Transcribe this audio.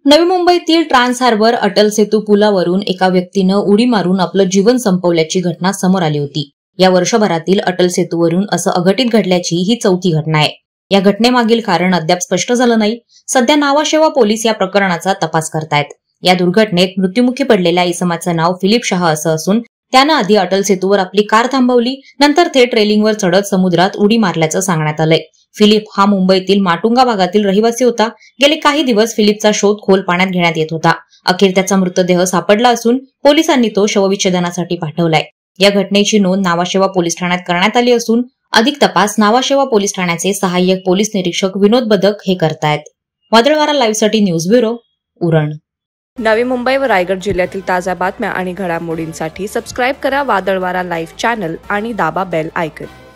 नवी मुंबईतील trans harbour Atal Setu पुलावरून एका व्यक्तीनं उडी मारून आपलं जीवन संपवल्याची घटना समोर आली होती। या वर्षभरातील अटल सेतूवरून असं अघटित घडल्याची ही चौथी घटना आहे। या घटनेमागील कारण अद्याप स्पष्ट झालं नाही। सध्या नावाशेवा पोलीस या प्रकरणाचा तपास करतायत। या दुर्घटनेत मृत्युमुखी पडलेल्या इसमाचं नाव फिलिप शाह असं असून त्यानं आधी अटल सेतूवर आपली कार थांबवली, नंतर थेट रेलिंगवर चढत समुद्रात उडी मारल्याचं सांगण्यात आलंय। फिलिप हा मुंबईतील माटुंगा भागातील रहिवासी होता। गेले काही दिवस फिलिपचा शोध खोल पाण्यात घेण्यात येत होता। अखेर त्याचा मृतदेह सापडला असून पोलिसांनी तो शवविच्छेदनासाठी पाठवलाय। या घटनेची नोंद नावाशेवा पोलीस ठाण्यात करण्यात आली असून अधिक तपास नावाशेवा पोलीस ठाण्याचे सहाय्यक पोलीस निरीक्षक विनोद बदक हे करतायत। वादळवारा लाईव्हसाठी न्यूज ब्युरो, उरण। नवी मुंबई व रायगड जिल्ह्यातील ताज्या बातम्या आणि घडामोडींसाठी सबस्क्राईब करा वादळवारा लाईव्ह चॅनल आणि दाबा बेल आयकॉन।